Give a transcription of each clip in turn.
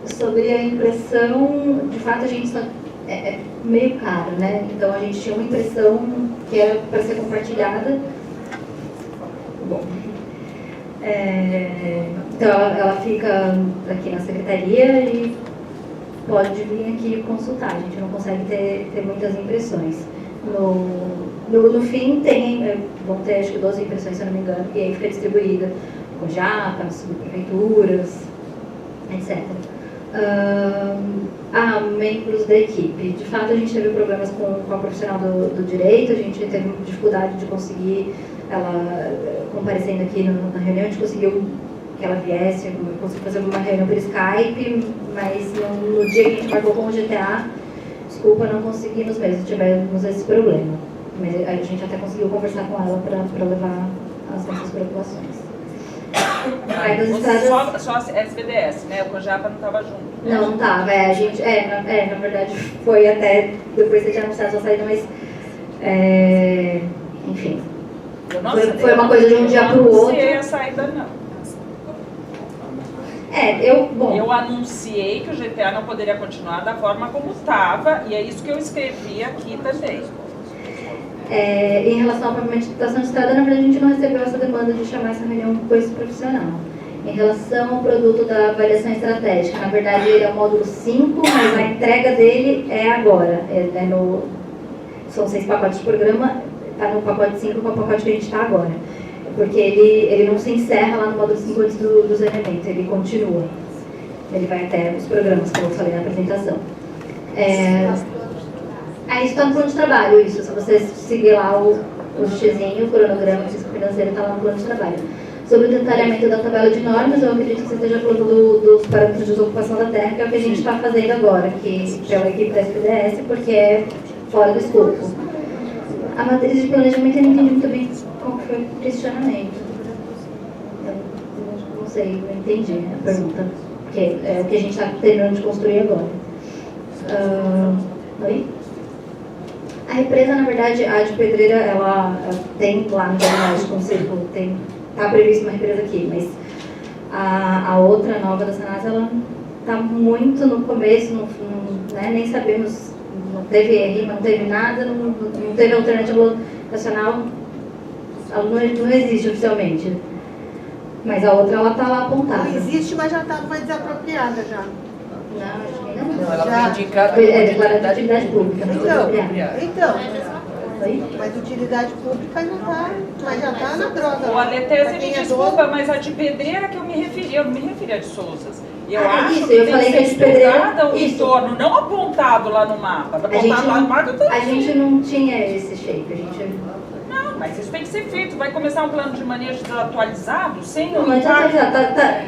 Sobre a impressão, de fato a gente é meio caro, né? Então a gente tinha uma impressão que era para ser compartilhada. Bom, então ela fica aqui na secretaria e pode vir aqui consultar. A gente não consegue ter muitas impressões. No fim vão ter acho que 12 impressões, se eu não me engano, e aí fica distribuída com JAPA, nas subprefeituras, etc. Membros da equipe. De fato, a gente teve problemas com a profissional do direito, a gente teve dificuldade de conseguir ela comparecendo aqui na reunião, a gente conseguiu que ela viesse, conseguiu fazer uma reunião por Skype, mas no dia que a gente marcou com o GTA, desculpa, não conseguimos mesmo, tivemos esse problema. Mas a gente até conseguiu conversar com ela para levar as nossas preocupações. Só a SBDS, né? O CONJAPA não estava junto. Não estava. A gente, na verdade, foi até depois que você tinha anunciado a sua saída, mas enfim. Foi uma coisa de um dia para o outro. Eu não anunciei a saída, não. Eu anunciei que o GTA não poderia continuar da forma como estava, e é isso que eu escrevi aqui também. Em relação à pavimentação de estrada, na verdade, a gente não recebeu essa demanda de chamar essa reunião com esse profissional. Em relação ao produto da avaliação estratégica, na verdade, ele é o módulo 5, mas a entrega dele é agora. São 6 pacotes de programa, está no pacote 5, que é o pacote que a gente está agora. Porque ele não se encerra lá no módulo 5 antes dos elementos, ele continua. Ele vai até os programas, como eu falei na apresentação. Isso está no plano de trabalho, isso. Se você seguir lá o xizinho, o cronograma financeiro está lá no plano de trabalho. Sobre o detalhamento da tabela de normas, eu acredito que você esteja falando dos parâmetros de desocupação da terra, que é o que a gente está fazendo agora, que pela equipe da SPDS, porque é fora do escopo. A matriz de planejamento eu não entendi muito bem qual foi o questionamento. Eu não sei, não entendi a pergunta, porque é o que a gente está terminando de construir agora. Oi? A represa, na verdade, a de Pedreira, ela tem lá no diagnóstico, está prevista uma represa aqui, mas a outra nova da Sanasa, ela está muito no começo, nem sabemos, não teve RIMA, não teve nada, não teve alternativa locacional, ela não existe oficialmente. Mas a outra, ela está lá apontada. Não existe, mas já foi desapropriada já. Não, acho que ainda não. Ela foi indicada declarada de utilidade pública, mas então, mas utilidade pública já está na droga. O Aletese me desculpa, mas a de Pedreira que eu me referi, eu não me referi a de Souzas. E eu acho isso, que eu falei que a de Pedreira, o entorno, não apontado lá no mapa. Apontado lá no mapa, a gente não tinha esse shape, a gente... Não, mas isso tem que ser feito. Vai começar um plano de manejo desatualizado, sem não, mas atualizado, tá.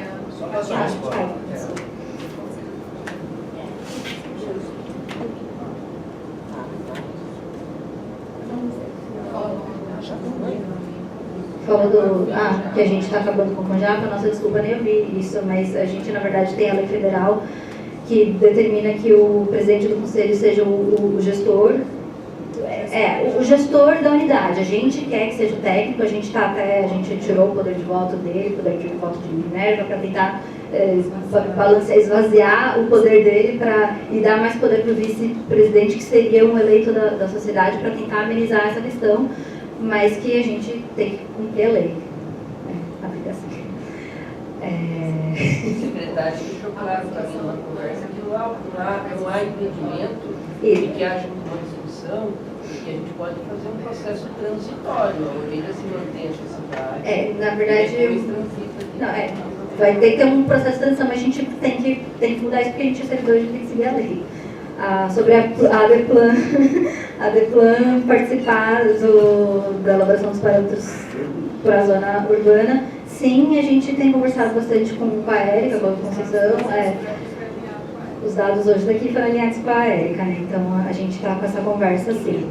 Falando que a gente está acabando com o CONJAPA, nossa desculpa, nem ouvi isso, mas a gente, na verdade, tem a lei federal que determina que o presidente do conselho seja o gestor, o gestor da unidade. A gente quer que seja o técnico, a gente tirou o poder de voto dele, o poder de voto de Minerva, para tentar esvaziar o poder dele e dar mais poder para o vice-presidente, que seria um eleito da sociedade, para tentar amenizar essa questão, mas que a gente tem que cumprir a lei. A vida assim. O secretário deixou claro para mim numa conversa que não há impedimento de que haja uma discussão e que a gente pode fazer um processo transitório. A Orelha se mantém a sociedade. Na verdade, vai ter que ter um processo de transição, mas a gente tem que mudar isso porque a gente é servidor, a gente tem que seguir a lei. Sobre a DEPLAN participar da elaboração dos parâmetros para a zona urbana, sim, a gente tem conversado bastante com a Érica, com a Conceição. Os dados hoje daqui foram alinhados com a Érica, né? Então a gente está com essa conversa, sim.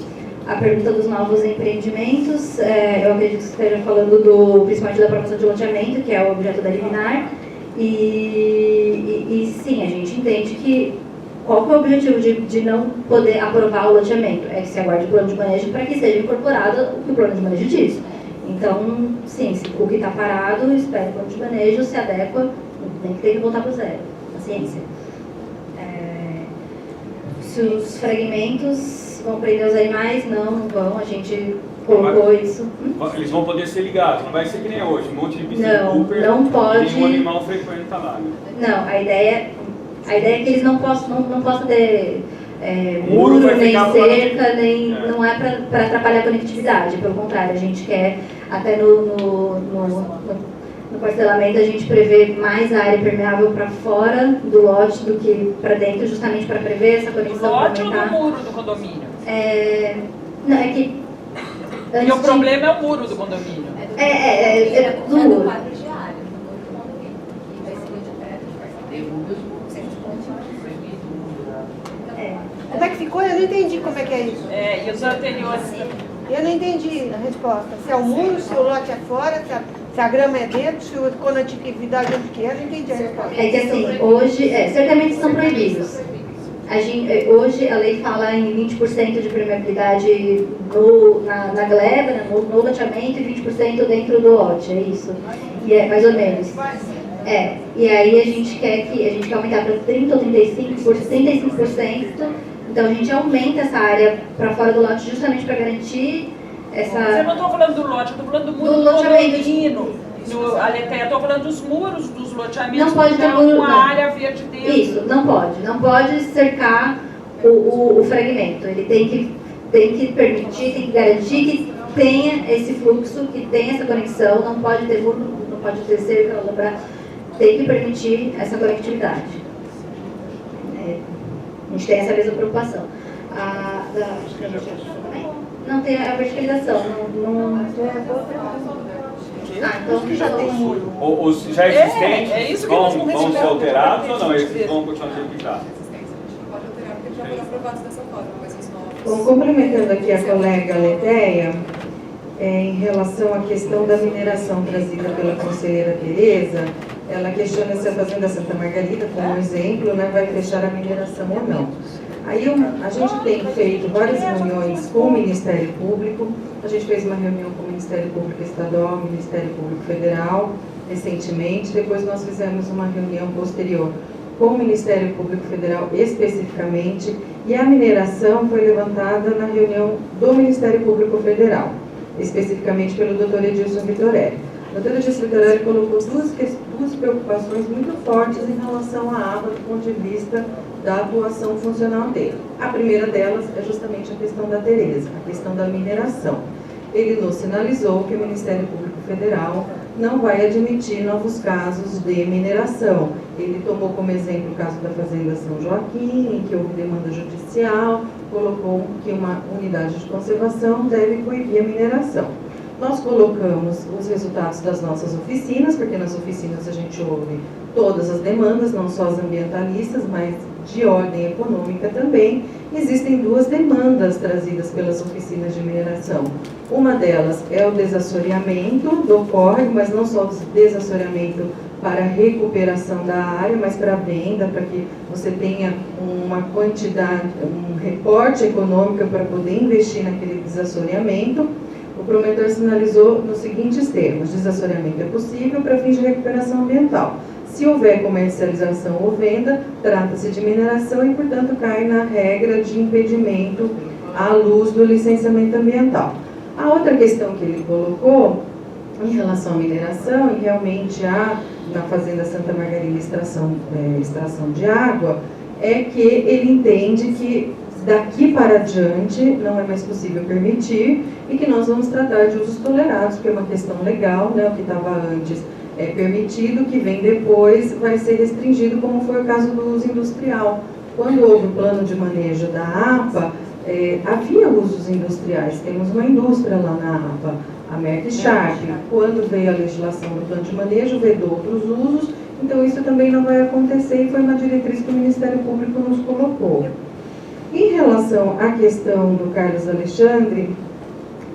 A pergunta dos novos empreendimentos, eu acredito que você esteja falando principalmente da promoção de loteamento, que é o objeto da liminar, e sim, a gente entende que qual que é o objetivo de não poder aprovar o loteamento? É que se aguarde o plano de manejo para que seja incorporado o que o plano de manejo diz. Então, sim, se o que está parado, espera o plano de manejo, se adequa, nem que tem que voltar para o zero. Paciência. Se os fragmentos vão prender os animais, não vão, a gente colocou isso. Eles vão poder ser ligados, não vai ser que nem hoje, um monte de piscina Cooper, não pode. E um animal frequenta lá. Né? Não, a ideia é que eles não possam ter muro, nem cerca, nem, não é para atrapalhar a conectividade, pelo contrário, a gente quer, até no parcelamento, a gente prevê mais área permeável para fora do lote do que para dentro, justamente para prever essa conexão. Do lote ou do muro do condomínio? Não, é que... E o problema é o muro do condomínio. Do muro. Como é que ficou? Eu não entendi como é que é isso. E os anteriores... Eu não entendi a resposta. Se é o muro, se o lote é fora, se a grama é dentro, se a conectividade é onde que é, eu não entendi a resposta. É que assim, hoje, certamente são proibidos. Hoje a lei fala em 20% de permeabilidade na gleba, no loteamento, e 20% dentro do lote, é isso. E é mais ou menos. E aí a gente quer aumentar para 30% ou 35%. Então a gente aumenta essa área para fora do lote justamente para garantir essa... Você não estou falando do lote, eu estou falando do muro do condomínio. Aletheia, estou falando dos muros dos loteamentos. Não pode ter muro, uma área verde dentro. Isso, não pode cercar o fragmento. Ele tem que permitir, tem que garantir que tenha esse fluxo, que tenha essa conexão. Não pode ter muro, não pode ter cerca, tem que permitir essa conectividade. A gente tem essa mesma preocupação. Não tem a verticalização. Então que já tem muro. Os já existentes isso que vão nós ser alterados ou não? Eles vão continuar sendo que já? Pode alterar porque já foram aprovados dessa forma, mas os novos... Bom, complementando aqui a colega Aletheia, em relação à questão da mineração trazida pela conselheira Tereza, ela questiona se a Fazenda Santa Margarida, como exemplo, né, vai fechar a mineração ou não. Aí a gente tem feito várias reuniões com o Ministério Público, a gente fez uma reunião com o Ministério Público Estadual, o Ministério Público Federal, recentemente, depois nós fizemos uma reunião posterior com o Ministério Público Federal especificamente, e a mineração foi levantada na reunião do Ministério Público Federal, especificamente pelo Dr. Edilson Vitorelli. O Dr. Edilson Vitorelli colocou duas preocupações muito fortes em relação à ABA do ponto de vista da atuação funcional dele. A primeira delas é justamente a questão da Tereza, a questão da mineração. Ele nos sinalizou que o Ministério Público Federal não vai admitir novos casos de mineração. Ele tomou como exemplo o caso da Fazenda São Joaquim, em que houve demanda judicial, colocou que uma unidade de conservação deve coibir a mineração. Nós colocamos os resultados das nossas oficinas, porque nas oficinas a gente ouve todas as demandas, não só as ambientalistas, mas de ordem econômica também. Existem duas demandas trazidas pelas oficinas de mineração. Uma delas é o desassoreamento do córrego, mas não só o desassoreamento para recuperação da área, mas para venda, para que você tenha uma quantidade, um reporte econômico para poder investir naquele desassoreamento. O promotor sinalizou nos seguintes termos: desassoreamento é possível para fins de recuperação ambiental. Se houver comercialização ou venda, trata-se de mineração e, portanto, cai na regra de impedimento à luz do licenciamento ambiental. A outra questão que ele colocou em relação à mineração, e realmente há na Fazenda Santa Margarida extração de água, é que ele entende que daqui para adiante não é mais possível permitir e que nós vamos tratar de usos tolerados, porque é uma questão legal, né? O que estava antes é permitido, o que vem depois vai ser restringido, como foi o caso do uso industrial. Quando houve o plano de manejo da APA, havia usos industriais, temos uma indústria lá na APA, a Merck Sharp. Quando veio a legislação do plano de manejo, vedou outros usos, então isso também não vai acontecer e foi uma diretriz que o Ministério Público nos colocou. Em relação à questão do Carlos Alexandre,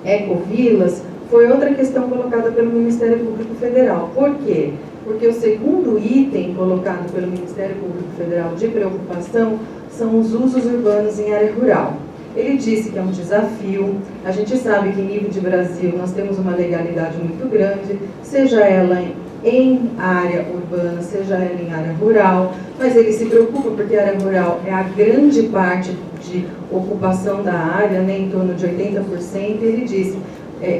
Ecovilas, foi outra questão colocada pelo Ministério Público Federal. Por quê? Porque o segundo item colocado pelo Ministério Público Federal de preocupação são os usos urbanos em área rural. Ele disse que é um desafio. A gente sabe que em nível de Brasil nós temos uma legalidade muito grande, seja ela em área urbana, seja ela em área rural, mas ele se preocupa porque a área rural é a grande parte de ocupação da área, né, em torno de 80%, e ele disse,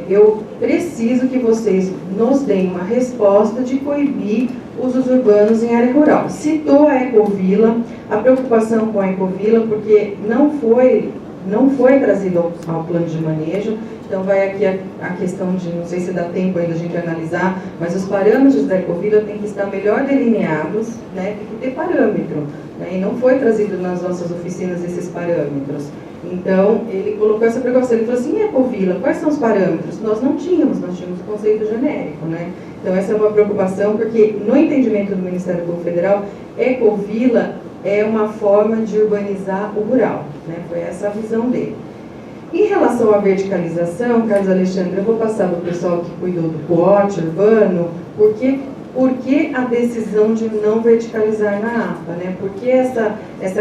eu preciso que vocês nos deem uma resposta de coibir usos urbanos em área rural. Citou a Ecovila, a preocupação com a Ecovila, porque não foi trazido ao plano de manejo. Então vai aqui a questão de, não sei se dá tempo ainda a gente analisar, mas os parâmetros da Ecovila têm que estar melhor delineados, né, tem que ter parâmetro, né, e não foi trazido nas nossas oficinas esses parâmetros. Então, ele colocou essa preocupação, ele falou assim, e Ecovila, quais são os parâmetros? Nós tínhamos o conceito genérico, né? Então essa é uma preocupação, porque no entendimento do Ministério Público Federal, Ecovila é uma forma de urbanizar o rural, né? Foi essa a visão dele. Em relação à verticalização, Carlos Alexandre, eu vou passar para o pessoal que cuidou do POT urbano, por que a decisão de não verticalizar na APA, né? Por que essa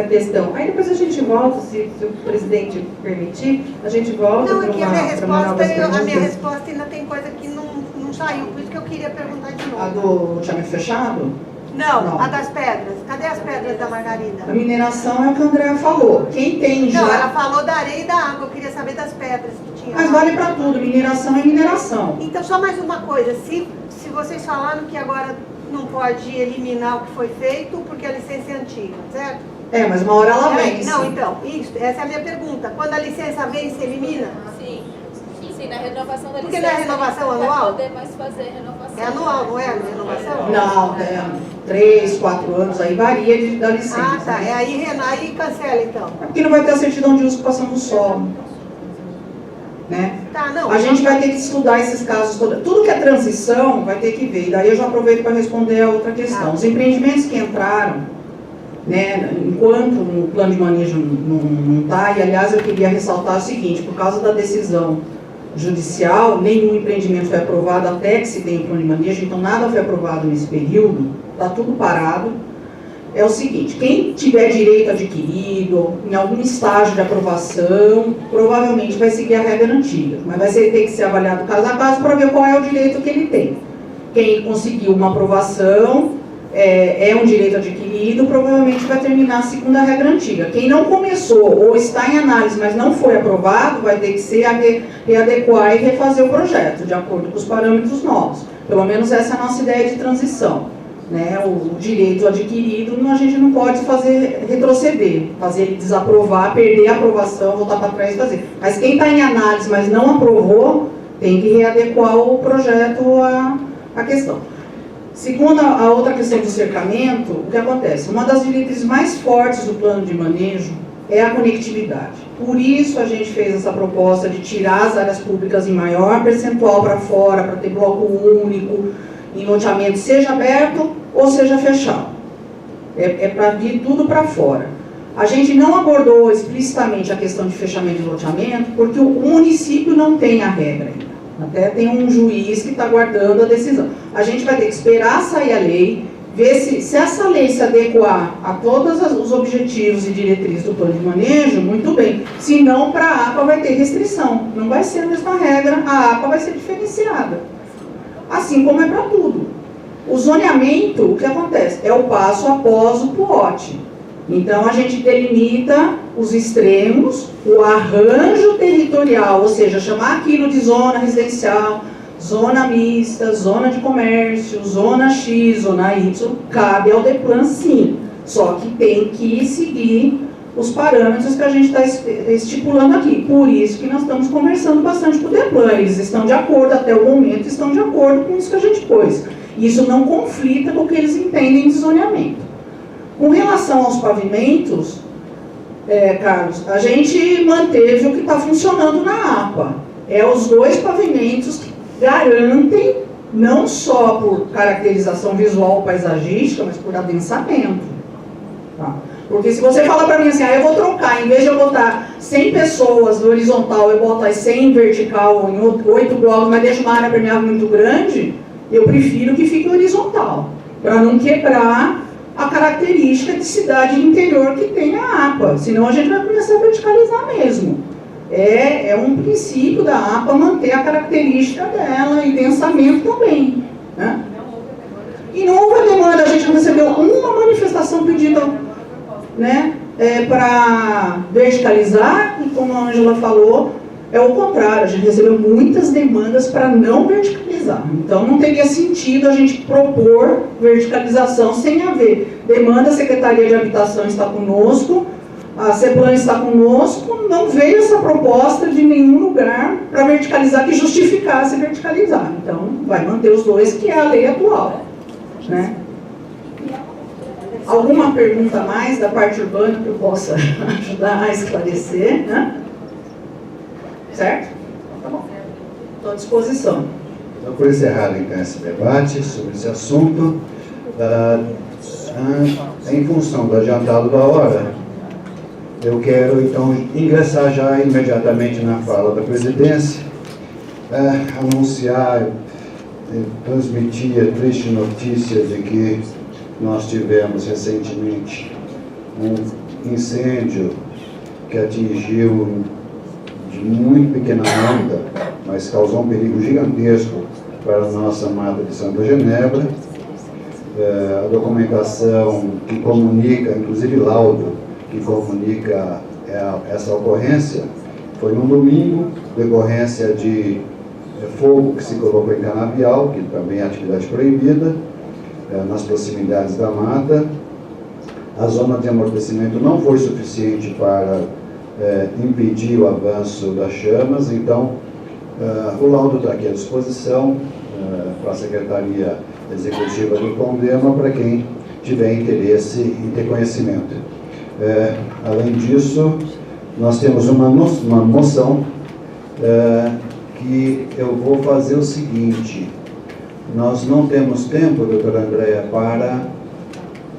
questão? Aí depois a gente volta, se o presidente permitir, a gente volta para uma nova pergunta. A minha resposta ainda tem coisa que não saiu, por isso que eu queria perguntar de novo. A do loteamento fechado? Não, a das pedras. Cadê as pedras da Margarida? A mineração é o que a Andrea falou. Quem tem já... Não, ela falou da areia e da água, eu queria saber das pedras que tinha. Mas vale para tudo, mineração é mineração. Então, só mais uma coisa, se vocês falaram que agora não pode eliminar o que foi feito porque a licença é antiga, certo? Mas uma hora ela vence. Não, então, essa é a minha pergunta. Quando a licença vem, se elimina? Sim, na renovação da licença. Porque não é renovação anual? Não vai poder mais fazer renovação. É anual, não é? Renovação? Não, 3, 4 anos, aí varia da licença. Ah, tá. Aí cancela, então. Porque não vai ter a certidão de usucação do solo. Né? Tá, não. A gente vai ter que estudar esses casos todos. Tudo que é transição vai ter que ver. Daí eu já aproveito para responder a outra questão. Os empreendimentos que entraram, né, enquanto o plano de manejo não está, e aliás eu queria ressaltar o seguinte, por causa da decisão judicial, nenhum empreendimento foi aprovado até que se tenha o plano de manejo, então nada foi aprovado nesse período, está tudo parado. É o seguinte, quem tiver direito adquirido, em algum estágio de aprovação, provavelmente vai seguir a regra antiga, mas vai ter que ser avaliado caso a caso para ver qual é o direito que ele tem. Quem conseguiu uma aprovação, é um direito adquirido, provavelmente vai terminar segundo a regra antiga. Quem não começou ou está em análise, mas não foi aprovado, vai ter que se readequar e refazer o projeto, de acordo com os parâmetros novos. Pelo menos essa é a nossa ideia de transição. Né, o direito adquirido, a gente não pode fazer retroceder, fazer ele desaprovar, perder a aprovação, voltar para trás e fazer. Mas quem está em análise, mas não aprovou, tem que readequar o projeto à questão. Segundo a outra questão do cercamento, o que acontece? Uma das diretrizes mais fortes do plano de manejo é a conectividade. Por isso a gente fez essa proposta de tirar as áreas públicas em maior percentual para fora, para ter bloco único, em loteamento, seja aberto ou seja fechado. É para vir tudo para fora. A gente não abordou explicitamente a questão de fechamento de loteamento, porque o município não tem a regra ainda. Até tem um juiz que está guardando a decisão. A gente vai ter que esperar sair a lei, ver se essa lei se adequar a todos os objetivos e diretrizes do plano de manejo, muito bem. Se não, para a APA vai ter restrição. Não vai ser a mesma regra, a APA vai ser diferenciada. Assim como é para tudo. O zoneamento, o que acontece? É o passo após o POT. Então, a gente delimita os extremos, o arranjo territorial, ou seja, chamar aquilo de zona residencial, zona mista, zona de comércio, zona X, zona Y, cabe ao DEPLAN sim. Só que tem que seguir os parâmetros que a gente está estipulando aqui. Por isso que nós estamos conversando bastante com o DEPLAN. Eles estão de acordo, até o momento, estão de acordo com isso que a gente pôs. Isso não conflita com o que eles entendem de zoneamento. Com relação aos pavimentos, Carlos, a gente manteve o que está funcionando na APA. Os 2 pavimentos que garantem, não só por caracterização visual paisagística, mas por adensamento. Tá? Porque se você fala para mim assim, eu vou trocar, em vez de eu botar 100 pessoas no horizontal, eu boto as 100 vertical em 8 blocos, mas deixo uma área permeável muito grande, eu prefiro que fique horizontal, para não quebrar a característica de cidade interior que tem a APA, senão a gente vai começar a verticalizar mesmo. É um princípio da APA manter a característica dela e densamento também. Né? E não houve demanda, a gente não recebeu uma manifestação pedida, né, para verticalizar, e como a Ângela falou, é o contrário, a gente recebeu muitas demandas para não verticalizar. Então não teria sentido a gente propor verticalização sem haver demanda. A Secretaria de Habitação está conosco, a CEPLAN está conosco, não veio essa proposta de nenhum lugar para verticalizar que justificasse verticalizar. Então vai manter os dois, que é a lei atual, né? Alguma pergunta a mais da parte urbana que eu possa ajudar a esclarecer, né? Certo? Tá bom. Estou à disposição. Então, por encerrado então esse debate sobre esse assunto, em função do adiantado da hora, eu quero então ingressar já imediatamente na fala da presidência, anunciar, transmitir a triste notícia de que nós tivemos recentemente um incêndio que atingiu de muito pequena monta, mas causou um perigo gigantesco para a nossa mata de Santa Genebra. A documentação que comunica, inclusive laudo, que comunica essa ocorrência, foi num domingo, decorrência de fogo que se colocou em canavial, que também é atividade proibida, nas proximidades da mata. A zona de amortecimento não foi suficiente para impedir o avanço das chamas, então o laudo está aqui à disposição para a Secretaria Executiva do CONDEMA, para quem tiver interesse em ter conhecimento. Além disso, nós temos uma moção que eu vou fazer o seguinte: nós não temos tempo, doutora Andréia, para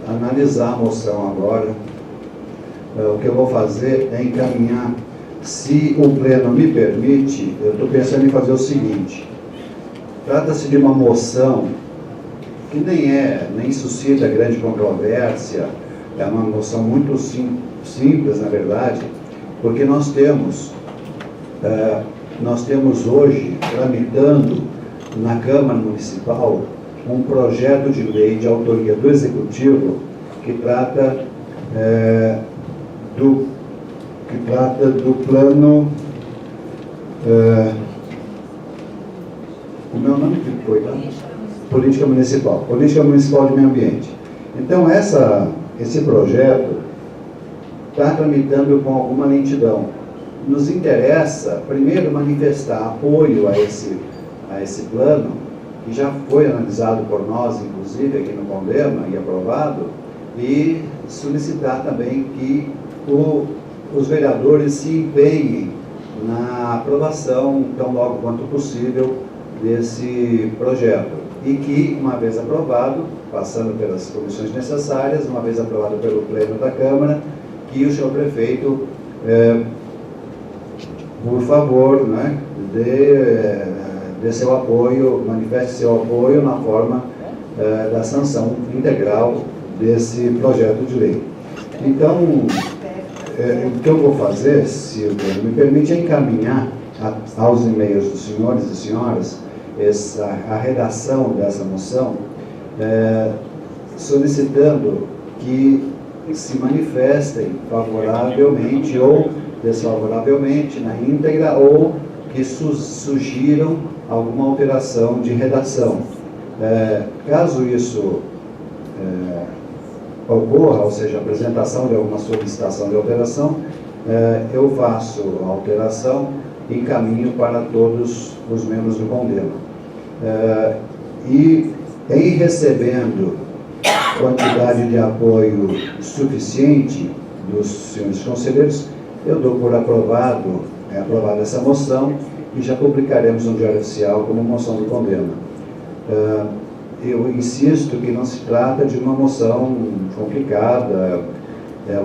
analisar a moção agora. O que eu vou fazer é encaminhar, se o Pleno me permite, eu estou pensando em fazer o seguinte: trata-se de uma moção que nem suscita grande controvérsia, é uma moção muito simples, na verdade, porque nós temos hoje, tramitando na Câmara Municipal, um projeto de lei de autoria do Executivo que trata do plano... o meu nome foi, tá? Política Municipal de Meio Ambiente. Então, esse projeto está tramitando com alguma lentidão. Nos interessa, primeiro, manifestar apoio a esse plano, que já foi analisado por nós, inclusive, aqui no CONDEMA, e aprovado, e solicitar também que os vereadores se empenhem na aprovação, tão logo quanto possível, desse projeto. E que, uma vez aprovado, passando pelas comissões necessárias, uma vez aprovado pelo Pleno da Câmara, que o senhor prefeito, por favor, né, dê seu apoio, manifeste seu apoio na forma da sanção integral desse projeto de lei. Então, o que eu vou fazer, se o Pleno me permite, é encaminhar aos e-mails dos senhores e senhoras a redação dessa moção, solicitando que se manifestem favoravelmente ou desfavoravelmente na íntegra, ou que sugiram alguma alteração de redação. Caso isso ocorra, ou seja, a apresentação de alguma solicitação de alteração, eu faço a alteração e encaminho para todos os membros do CONDEMA. E em recebendo quantidade de apoio suficiente dos senhores conselheiros, eu dou por aprovada essa moção e já publicaremos no Diário Oficial como moção do CONDEMA. Eu insisto que não se trata de uma moção complicada, é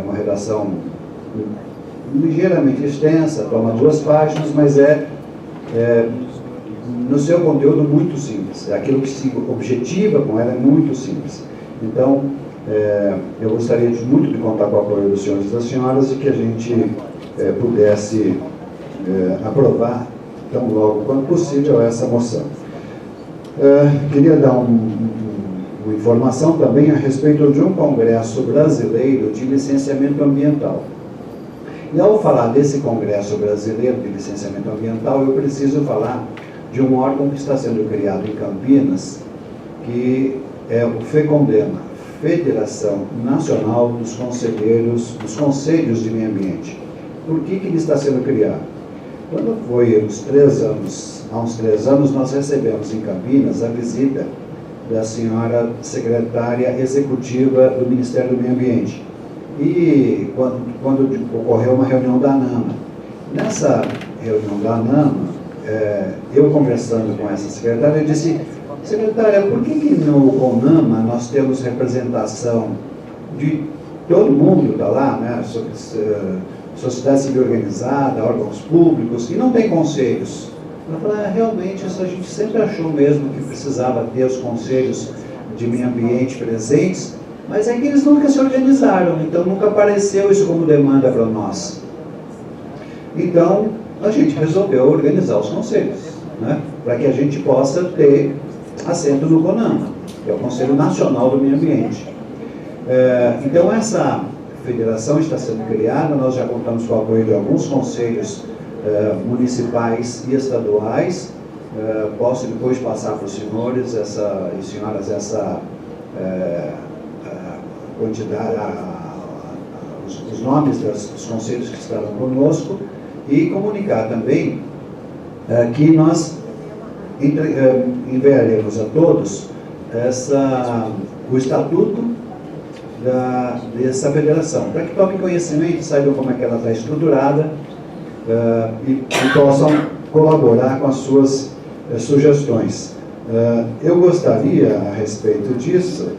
uma redação ligeiramente extensa, toma 2 páginas, mas no seu conteúdo muito simples. Aquilo que se objetiva com ela é muito simples. Então, eu gostaria muito de contar com o apoio dos senhores e das senhoras e que a gente pudesse aprovar tão logo quanto possível essa moção. Queria dar um com informação também a respeito de um congresso brasileiro de licenciamento ambiental. E ao falar desse congresso brasileiro de licenciamento ambiental, eu preciso falar de um órgão que está sendo criado em Campinas, que é o FECONDEMA, Federação Nacional dos Conselhos de Meio Ambiente. Por que ele está sendo criado? Quando foi há uns 3 anos, nós recebemos em Campinas a visita da senhora secretária executiva do Ministério do Meio Ambiente. E quando ocorreu uma reunião da ANAMA. Nessa reunião da ANAMA, eu conversando com essa secretária, eu disse: secretária, por que no CONAMA nós temos representação de todo mundo está lá, né? Sociedade civil organizada, órgãos públicos, e não tem conselhos? Ela falou: realmente, isso a gente sempre achou mesmo que precisava ter os conselhos de meio ambiente presentes, mas é que eles nunca se organizaram, então nunca apareceu isso como demanda para nós. Então, a gente resolveu organizar os conselhos, né? Para que a gente possa ter assento no CONAMA, que é o Conselho Nacional do Meio Ambiente. Então, essa federação está sendo criada, nós já contamos com o apoio de alguns conselhos municipais e estaduais. Posso depois passar para os senhores e senhoras essa quantidade, os nomes dos conselhos que estarão conosco, e comunicar também que nós enviaremos a todos o estatuto dessa federação, para que tomem conhecimento, saibam como é que ela está estruturada e possam colaborar com as suas sugestões. Eu gostaria, a respeito disso,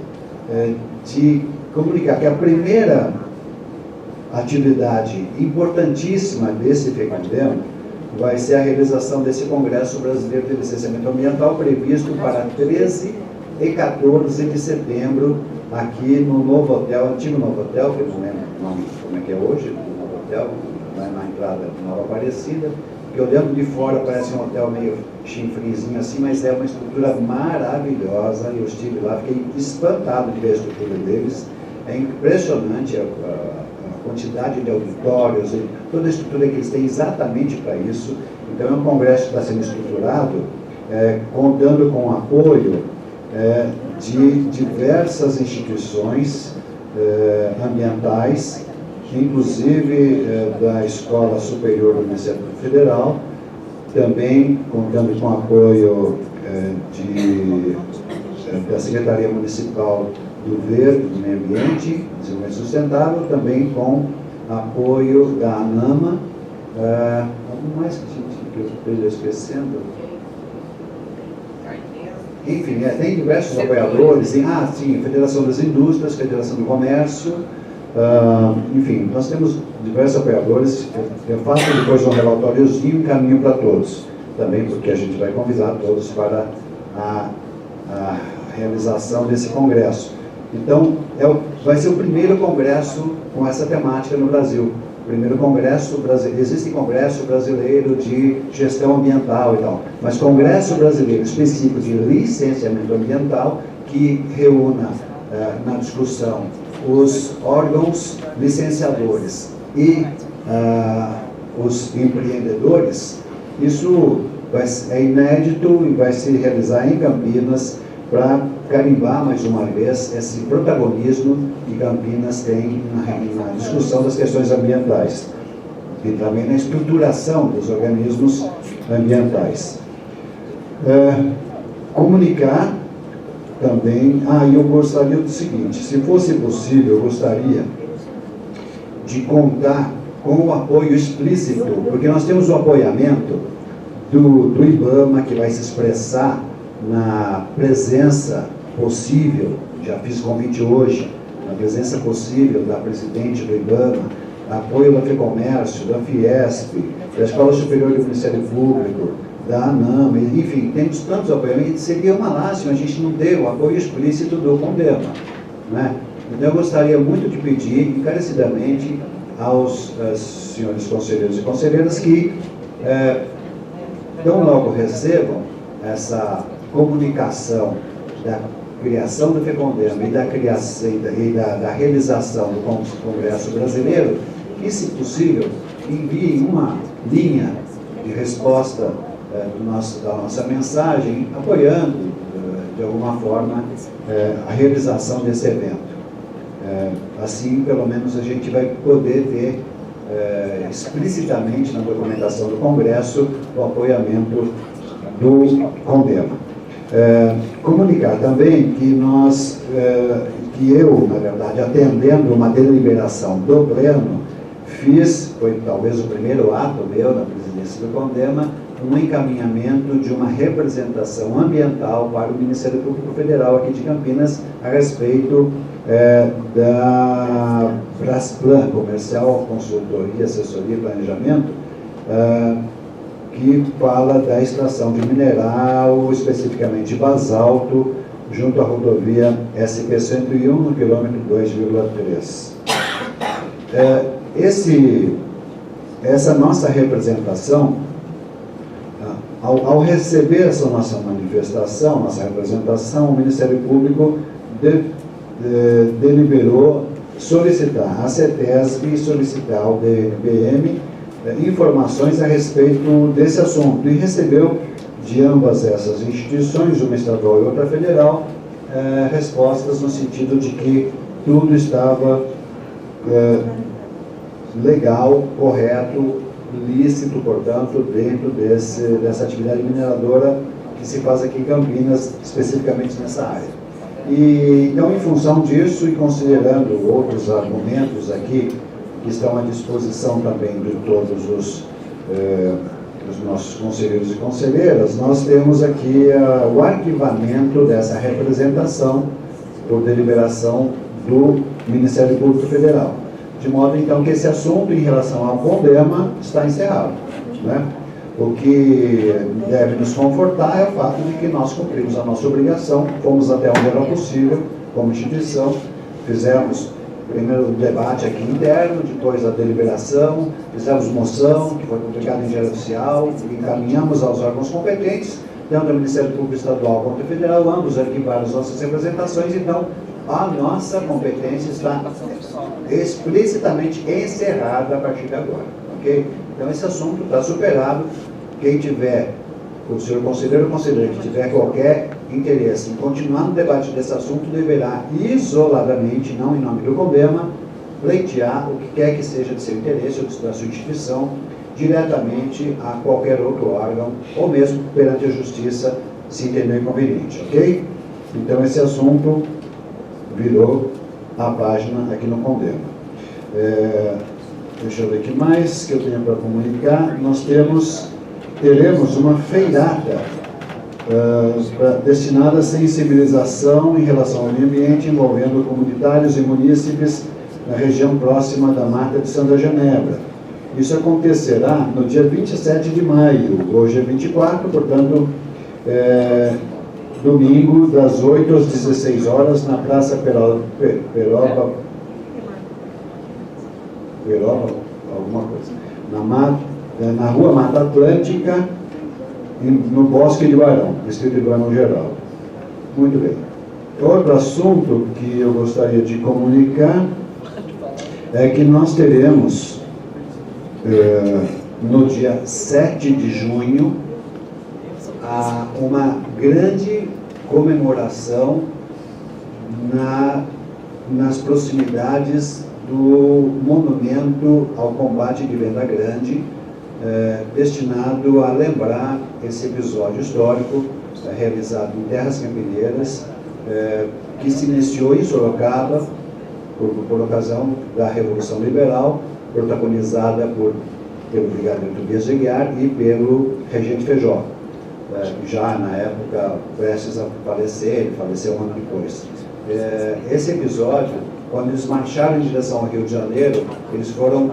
de comunicar que a primeira atividade importantíssima desse FECONDEMA vai ser a realização desse Congresso Brasileiro de Licenciamento Ambiental, previsto para 13 e 14 de setembro, aqui no novo hotel, antigo novo hotel, que eu não lembro como é que é hoje, o novo hotel, na entrada de Nova Aparecida, que olhando de fora parece um hotel meio chinfrizinho assim, mas é uma estrutura maravilhosa, e eu estive lá, fiquei espantado de ver a estrutura deles. É impressionante a quantidade de auditórios, e toda a estrutura que eles têm exatamente para isso. Então é um congresso que está sendo estruturado, contando com o apoio de diversas instituições ambientais, inclusive da Escola Superior do Ministério Federal, também contando com o apoio da Secretaria Municipal do Verde, do Meio Ambiente, Desenvolvimento Sustentável, também com apoio da ANAMA. Algo mais que eu esteja esquecendo? Enfim, tem diversos apoiadores, sim, Federação das Indústrias, Federação do Comércio, enfim, nós temos diversos apoiadores. Eu faço depois um relatóriozinho e encaminho para todos, também porque a gente vai convidar todos para a realização desse congresso. Então, vai ser o primeiro congresso com essa temática no Brasil. Primeiro congresso brasileiro. Existe congresso brasileiro de gestão ambiental e tal, mas congresso brasileiro específico de licenciamento ambiental, que reúna na discussão os órgãos licenciadores e os empreendedores. Isso é inédito e vai se realizar em Campinas, para carimbar mais uma vez esse protagonismo que Campinas tem na discussão das questões ambientais e também na estruturação dos organismos ambientais. Comunicar também, eu gostaria do seguinte: se fosse possível, eu gostaria de contar com o apoio explícito, porque nós temos o apoiamento do IBAMA, que vai se expressar na presença possível, já fiz convite hoje, na presença possível da presidente do IBAMA, apoio da FEComércio, da Fiesp, da Escola Superior do Ministério Público, da ANAMA, enfim, temos tantos apoiamentos. Seria uma lástima a gente não ter o apoio explícito do CONDEMA, né? Então eu gostaria muito de pedir encarecidamente aos senhores conselheiros e conselheiras que tão logo recebam essa comunicação criação do FECONDEMA e da criação e da realização do Congresso Brasileiro, que, se possível, envie uma linha de resposta da nossa mensagem, apoiando, de alguma forma, a realização desse evento. Assim, pelo menos, a gente vai poder ter explicitamente na documentação do Congresso o apoiamento do CONDEMA. Comunicar também que que eu, na verdade, atendendo uma deliberação do Pleno, foi talvez o primeiro ato meu na presidência do CONDEMA, um encaminhamento de uma representação ambiental para o Ministério Público Federal aqui de Campinas a respeito da Brasplan, Comercial, Consultoria, Assessoria e Planejamento, que fala da extração de mineral, especificamente basalto, junto à rodovia SP-101, no quilômetro 2,3. Essa nossa representação, ao receber essa nossa manifestação, nossa representação, o Ministério Público deliberou solicitar à CETESB e solicitar ao DNPM informações a respeito desse assunto, e recebeu de ambas essas instituições, uma estadual e outra federal, respostas no sentido de que tudo estava legal, correto, lícito, portanto, dentro dessa atividade mineradora que se faz aqui em Campinas, especificamente nessa área. E, então, em função disso, e considerando outros argumentos aqui, que estão à disposição também de todos os nossos conselheiros e conselheiras, nós temos aqui o arquivamento dessa representação por deliberação do Ministério Público Federal. De modo, então, que esse assunto em relação ao CONDEMA está encerrado, né? O que deve nos confortar é o fato de que nós cumprimos a nossa obrigação, fomos até onde era possível, como instituição, fizemos primeiro o debate aqui interno, depois a deliberação, fizemos moção, que foi publicada em Diário Oficial, encaminhamos aos órgãos competentes, tanto do Ministério Público Estadual quanto Federal, ambos arquivaram as nossas representações, então a nossa competência está explicitamente encerrada a partir de agora, ok? Então esse assunto está superado. Quem tiver, o senhor conselheiro ou conselheira que tiver qualquer interesse em continuar no debate desse assunto, deverá isoladamente, não em nome do CONDEMA, pleitear o que quer que seja de seu interesse ou da sua instituição, diretamente a qualquer outro órgão, ou mesmo perante a justiça, se entender conveniente, ok? Então esse assunto virou a página aqui no CONDEMA. Deixa eu ver o que mais que eu tenho para comunicar. Nós teremos uma feirata destinada à sensibilização em relação ao meio ambiente, envolvendo comunitários e munícipes na região próxima da Mata de Santa Genebra. Isso acontecerá no dia 27 de maio, hoje é 24, portanto, domingo, das 8 às 16 horas, na Praça Peroba, alguma coisa, na Rua Mata Atlântica, no Bosque de Barão, distrito de Barão Geraldo. Muito bem. Outro assunto que eu gostaria de comunicar é que nós teremos, no dia 7 de junho, uma grande comemoração nas proximidades do monumento ao combate de Venda Grande, destinado a lembrar esse episódio histórico realizado em terras campineiras, que se iniciou em Sorocaba por ocasião da Revolução Liberal, protagonizada pelo brigadeiro Tobias de Aguiar e pelo regente Feijó, já na época prestes a falecer, ele faleceu um ano depois. Esse episódio, quando eles marcharam em direção ao Rio de Janeiro, eles foram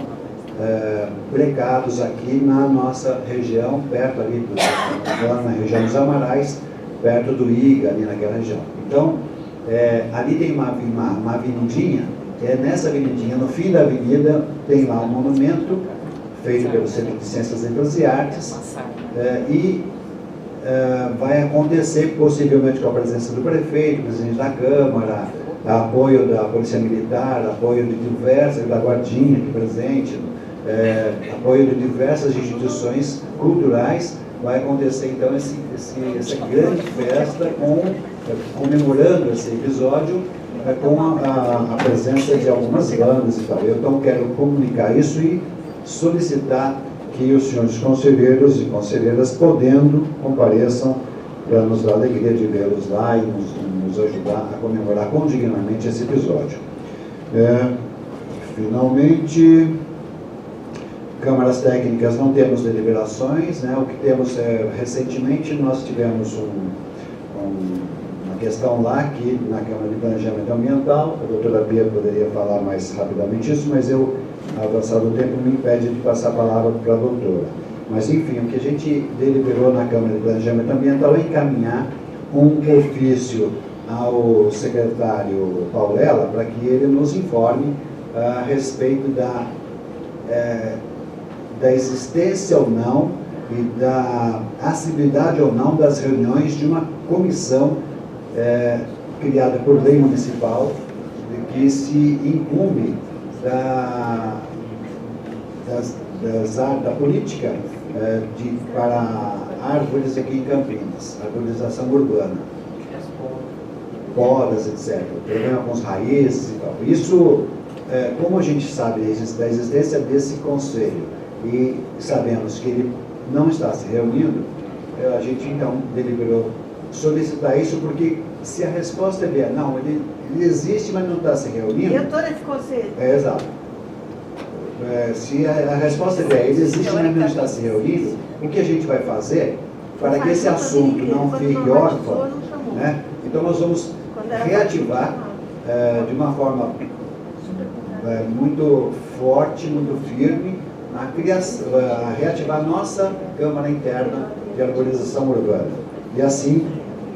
brecados aqui na nossa região, perto ali, na região dos Amarais, perto do Iga, ali naquela região. Então, ali tem uma avenidinha, nessa avenidinha, no fim da avenida, tem lá um monumento feito pelo Centro de Ciências, Letras e Artes, e vai acontecer possivelmente com a presença do prefeito, presidente da Câmara, apoio da Polícia Militar, apoio de diversas, da Guardinha aqui presente, apoio de diversas instituições culturais. Vai acontecer então essa grande festa comemorando esse episódio com a presença de algumas bandas e tal. Eu então quero comunicar isso e solicitar que os senhores conselheiros e conselheiras, podendo, compareçam para nos dar a alegria de vê-los lá e nos ajudar a comemorar condignamente esse episódio. Finalmente, câmaras técnicas, não temos deliberações, né? O que temos recentemente nós tivemos uma questão lá aqui na Câmara de Planejamento Ambiental. A doutora Bia poderia falar mais rapidamente isso, mas avançado o tempo, me impede de passar a palavra para a doutora. Mas, enfim, o que a gente deliberou na Câmara de Planejamento Ambiental é encaminhar um ofício ao secretário Paulela para que ele nos informe a respeito da existência ou não e da assiduidade ou não das reuniões de uma comissão criada por lei municipal que se incumbe da política para árvores aqui em Campinas, arborização urbana, podas, etc. Problema com as raízes e tal. Isso, como a gente sabe da existência desse conselho e sabemos que ele não está se reunindo, a gente então deliberou solicitar isso, porque se a resposta vier, não, ele existe, mas não está se reunindo. Eu estou nesse conselho. Exato. Se a resposta vier, ele existe, mas não está se reunindo, o que a gente vai fazer para que esse assunto não fique órfão, né? Então nós vamos reativar de uma forma muito forte, muito firme, a reativar a nossa Câmara Interna de Arborização Urbana. E assim,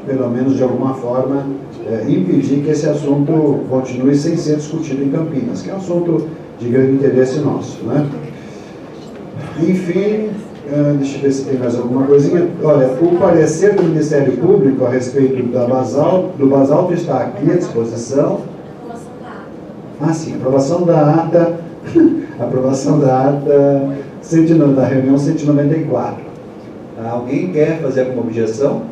pelo menos de alguma forma, impedir que esse assunto continue sem ser discutido em Campinas, que é um assunto de grande interesse nosso, né? Enfim, deixa eu ver se tem mais alguma coisinha. Olha, o parecer do Ministério Público a respeito do basalto está aqui à disposição. Ah, sim, aprovação da ata, da reunião 194. Alguém quer fazer alguma objeção?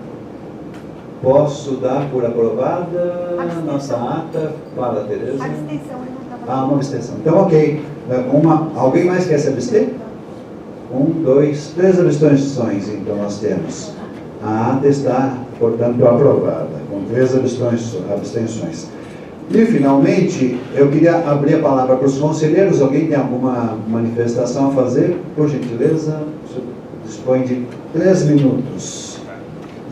Posso dar por aprovada nossa ata? Fala, Tereza. Abstenção. Uma abstenção. Então, ok. Alguém mais quer se abster? 1, 2, 3 abstenções, então nós temos. A ata está, portanto, aprovada, com 3 abstenções. E, finalmente, eu queria abrir a palavra para os conselheiros. Alguém tem alguma manifestação a fazer? Por gentileza, dispõe de 3 minutos.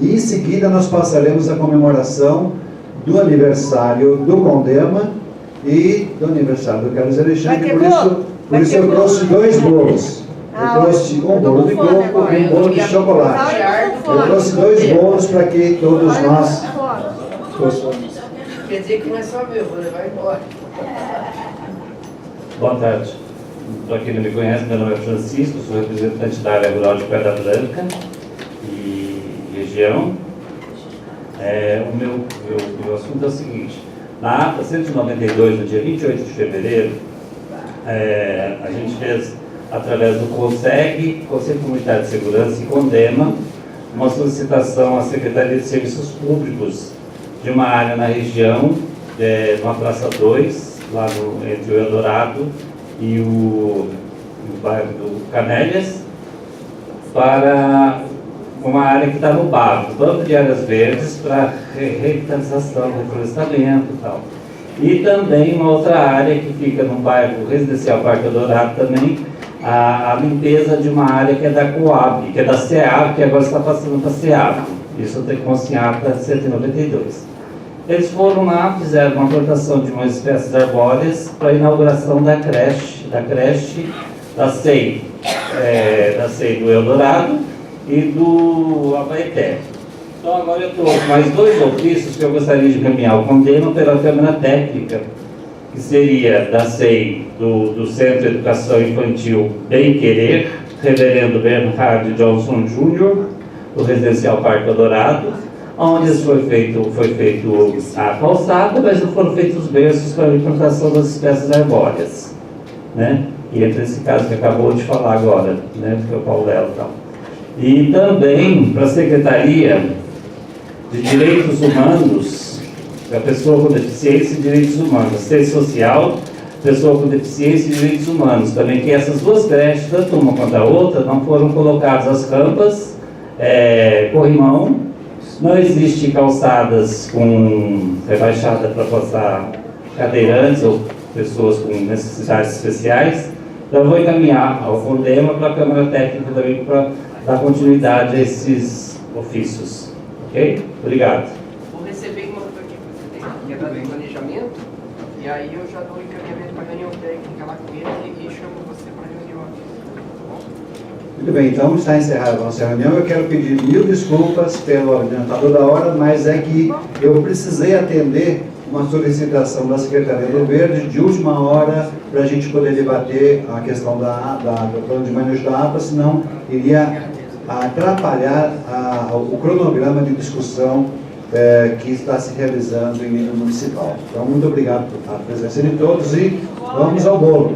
E, em seguida, nós passaremos a comemoração do aniversário do Condema e do aniversário do Carlos Alexandre. Por isso eu trouxe 2 bolos. Eu trouxe um bolo de coco e um bolo de chocolate. Eu trouxe 2 bolos para que todos nós... Quer dizer que não é só meu, vou levar embora. Boa tarde. Para quem não me conhece, meu nome é Francisco, sou representante da área rural de Pedra Branca e região. O meu assunto é o seguinte: na ata 192, no dia 28 de fevereiro, a gente fez, através do CONSEG, Conselho Comunitário de Segurança e Condema, uma solicitação à Secretaria de Serviços Públicos de uma área na região, uma Praça 2, lá entre o Eldorado e o bairro do Canélias, para uma área que está no banco de áreas verdes para revitalização, reflorestamento e tal. E também uma outra área que fica no bairro residencial Parque Eldorado também, a limpeza de uma área que é da Coab, que é da CEAB, que agora está passando para a CEAB. Isso tem consignado 192. Eles foram lá, fizeram uma plantação de umas espécies arbóreas para a inauguração da creche da SEI do Eldorado e do Abaeté. Então agora eu estou com mais 2 ofícios que eu gostaria de encaminhar ao Condema pela Câmara Técnica, que seria da SEI do Centro de Educação Infantil Bem Querer, Reverendo Bernhard Johnson Jr., do Residencial Parque Dourado, onde foi feito a calçada, mas não foram feitos os berços para a implantação das espécies arbóreas, né? E entre esse caso que acabou de falar agora, né, que é o Paulo tal. E também para a Secretaria de Direitos Humanos, a pessoa com deficiência e direitos humanos, assistência social, pessoa com deficiência e direitos humanos, também que essas duas creches, tanto uma quanto a outra, não foram colocadas as rampas, corrimão, não existe calçadas com rebaixada para passar cadeirantes ou pessoas com necessidades especiais. Então eu vou encaminhar ao Fundema para a Câmara Técnica também para dar continuidade a esses ofícios. Ok? Obrigado. Vou receber uma aqui que você tem, que é da do planejamento, e aí eu já dou encaminhamento para a reunião técnica lá com ele e chamo você para a reunião aqui. Tá bom? Muito bem, então está encerrada a nossa reunião. Eu quero pedir 1000 desculpas pelo adiantador da hora, mas é que eu precisei atender uma solicitação da Secretaria do Verde de última hora para a gente poder debater a questão do plano de manejo da APA, senão iria atrapalhar o cronograma de discussão que está se realizando em nível municipal. Então, muito obrigado pela presença de todos e vamos ao bolo.